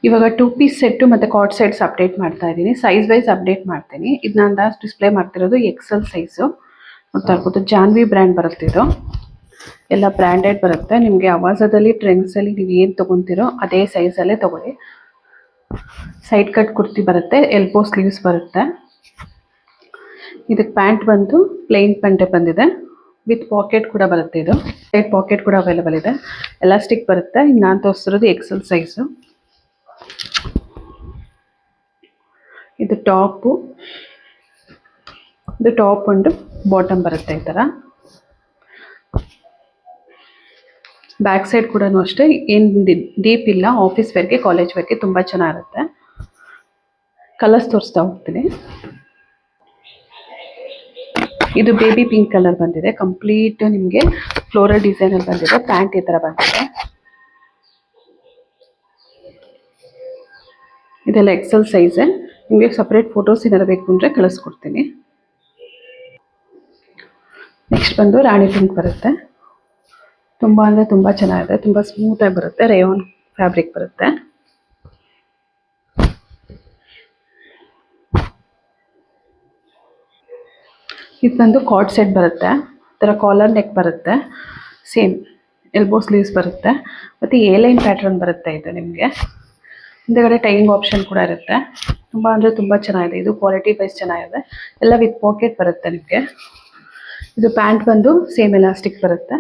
ಇವಾಗ 2 piece set ಮತ್ತು card sets update ಮಾಡ್ತಾ ಇದ್ದೀನಿ. ಸೈಜ್ ವೈಸ್ ಅಪ್ಡೇಟ್ ಮಾಡ್ತೀನಿ. ಇದು ನಾನು ಡಿಸ್ಪ್ಲೇ ಮಾಡ್ತಿರೋದು ಎಕ್ಸೆಲ್ ಸೈಜು. ನೋಡ್ತಾ ಇರ್ಬೋದು, ಜಾನ್ವಿ ಬ್ರ್ಯಾಂಡ್ ಬರುತ್ತೆ ಇದು. ಎಲ್ಲ ಬ್ರ್ಯಾಂಡೆಡ್ ಬರುತ್ತೆ. ನಿಮಗೆ ಅವಾಜದಲ್ಲಿ ಟ್ರೆಂಡ್ಸಲ್ಲಿ ನೀವು ಏನು ತೊಗೊತೀರೋ ಅದೇ ಸೈಜಲ್ಲೇ ತೊಗೊಳ್ಳಿ. ಸೈಡ್ ಕಟ್ ಕುರ್ತಿ ಬರುತ್ತೆ, ಎಲ್ಬೋ ಸ್ಲೀವ್ಸ್ ಬರುತ್ತೆ. ಇದಕ್ಕೆ ಪ್ಯಾಂಟ್ ಬಂದು ಪ್ಲೇನ್ ಪ್ಯಾಂಟೇ ಬಂದಿದೆ, ವಿತ್ ಪಾಕೆಟ್ ಕೂಡ ಬರುತ್ತೆ. ಇದು ಸೈಡ್ ಪಾಕೆಟ್ ಕೂಡ ಅವೈಲೇಬಲ್ ಇದೆ. ಎಲಾಸ್ಟಿಕ್ ಬರುತ್ತೆ. ಇನ್ನು ನಾನು ತೋರಿಸ್ತಿರೋದು ಎಕ್ಸೆಲ್ ಸೈಜು. ಇದು ಟಾಪು, ಇದು ಟಾಪ್ ಒಂದು ಬಾಟಮ್ ಬರುತ್ತೆ ಈ ಥರ. ಬ್ಯಾಕ್ ಸೈಡ್ ಕೂಡ ಅಷ್ಟೇ, ಏನು ಡೀಪ್ ಇಲ್ಲ. ಆಫೀಸ್ ವೇರ್ಗೆ, ಕಾಲೇಜ್ ವೇರ್ಗೆ ತುಂಬ ಚೆನ್ನಾಗಿರುತ್ತೆ. ಕಲರ್ಸ್ ತೋರಿಸ್ತಾ ಹೋಗ್ತೀನಿ. ಇದು ಬೇಬಿ ಪಿಂಕ್ ಕಲರ್ ಬಂದಿದೆ. ಕಂಪ್ಲೀಟ್ ನಿಮಗೆ ಫ್ಲೋರಲ್ ಡಿಸೈನಲ್ಲಿ ಬಂದಿದೆ. ಪ್ಯಾಂಟ್ ಈ ಥರ ಬಂದಿದೆ. ಇದೆಲ್ಲ ಎಕ್ಸೆಲ್ ಸೈಜೇ. ನಿಮಗೆ ಸಪ್ರೇಟ್ ಫೋಟೋಸ್ ಏನಾರು ಬೇಕು ಅಂದರೆ ಕಳಿಸ್ಕೊಡ್ತೀನಿ. ನೆಕ್ಸ್ಟ್ ಬಂದು ರಾಣಿ ಪಿಂಕ್ ಬರುತ್ತೆ. ತುಂಬ ಅಂದರೆ ತುಂಬ ಚೆನ್ನಾಗಿದೆ. ತುಂಬ ಸ್ಮೂತಾಗಿ ಬರುತ್ತೆ. ರೇಯಾನ್ ಫ್ಯಾಬ್ರಿಕ್ ಬರುತ್ತೆ. ಇದು ಬಂದು ಕಾರ್ಡ್ ಸೆಟ್ ಬರುತ್ತೆ. ಈ ಥರ ಕಾಲರ್ ನೆಕ್ ಬರುತ್ತೆ. ಸೇಮ್ ಎಲ್ಬೋ ಸ್ಲೀವ್ಸ್ ಬರುತ್ತೆ. ಮತ್ತು ಎ ಲೈನ್ ಪ್ಯಾಟ್ರನ್ ಬರುತ್ತೆ. ಇದು ನಿಮಗೆ ಹಿಂದೆಗಡೆ ಟೈಯಿಂಗ್ ಆಪ್ಷನ್ ಕೂಡ ಇರುತ್ತೆ. ತುಂಬ ಅಂದರೆ ತುಂಬ ಚೆನ್ನಾಗಿದೆ. ಇದು ಕ್ವಾಲಿಟಿ ವೈಸ್ ಚೆನ್ನಾಗಿದೆ. ಎಲ್ಲ ವಿತ್ ಪಾಕೆಟ್ ಬರುತ್ತೆ ನಿಮಗೆ. ಇದು ಪ್ಯಾಂಟ್ ಬಂದು ಸೇಮ್ ಎಲಾಸ್ಟಿಕ್ ಬರುತ್ತೆ.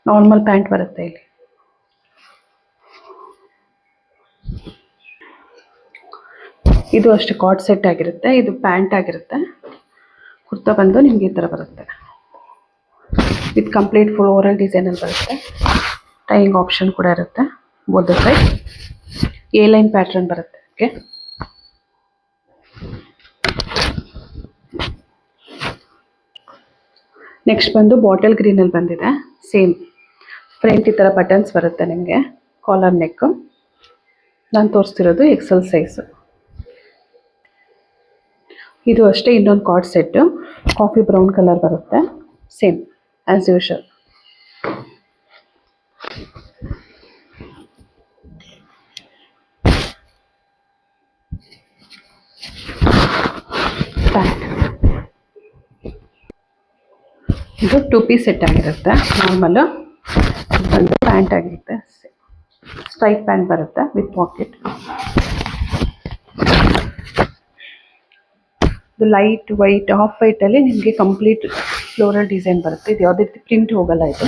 ನಾರ್ಮಲ್ ಪ್ಯಾಂಟ್ ಬರುತ್ತೆ ಇಲ್ಲಿ. ಇದು ಅಷ್ಟೇ ಕಾರ್ಡ್ ಸೆಟ್ ಆಗಿರುತ್ತೆ. ಇದು ಪ್ಯಾಂಟ್ ಆಗಿರುತ್ತೆ. ಕುರ್ತಾ ಬಂದು ನಿಮಗೆ ಈ ಥರ ಬರುತ್ತೆ. ವಿತ್ ಕಂಪ್ಲೀಟ್ ಫ್ಲೋರಲ್ ಡಿಸೈನಲ್ಲಿ ಬರುತ್ತೆ. ಟೈಯಿಂಗ್ ಆಪ್ಷನ್ ಕೂಡ ಇರುತ್ತೆ. Both side a line pattern ಬರುತ್ತೆ. ಓಕೆ, ನೆಕ್ಸ್ಟ್ ಬಂದು ಬಾಟಲ್ ಗ್ರೀನಲ್ಲಿ ಬಂದಿದೆ. ಸೇಮ್ ಫ್ರಂಟ್ ಈ ಥರ ಬಟನ್ಸ್ ಬರುತ್ತೆ ನಿಮಗೆ. Collar neck. ನಾನು ತೋರಿಸ್ತಿರೋದು ಎಕ್ಸೆಲ್ ಸೈಜು. ಇದು ಅಷ್ಟೇ ಇನ್ನೊಂದು coord set. Coffee brown colour ಬರುತ್ತೆ. Same as usual. ಪ್ಯಾಂಟ್ ಇದು 2 ಪೀಸ್ ಸೆಟ್ ಆಗಿರುತ್ತೆ. ನಾರ್ಮಲ್ಲು ಬಂದು ಪ್ಯಾಂಟ್ ಆಗಿರುತ್ತೆ. ಸ್ಟ್ರೈಟ್ ಪ್ಯಾಂಟ್ ಬರುತ್ತೆ ವಿತ್ ಪಾಕೆಟ್. ಇದು ಲೈಟ್ ವೈಟ್, ಆಫ್ ವೈಟಲ್ಲಿ ನಿಮಗೆ ಕಂಪ್ಲೀಟ್ ಫ್ಲೋರಲ್ ಡಿಸೈನ್ ಬರುತ್ತೆ. ಇದು ಯಾವುದೇ ರೀತಿ ಪ್ರಿಂಟ್ ಹೋಗಲ್ಲ ಇದು.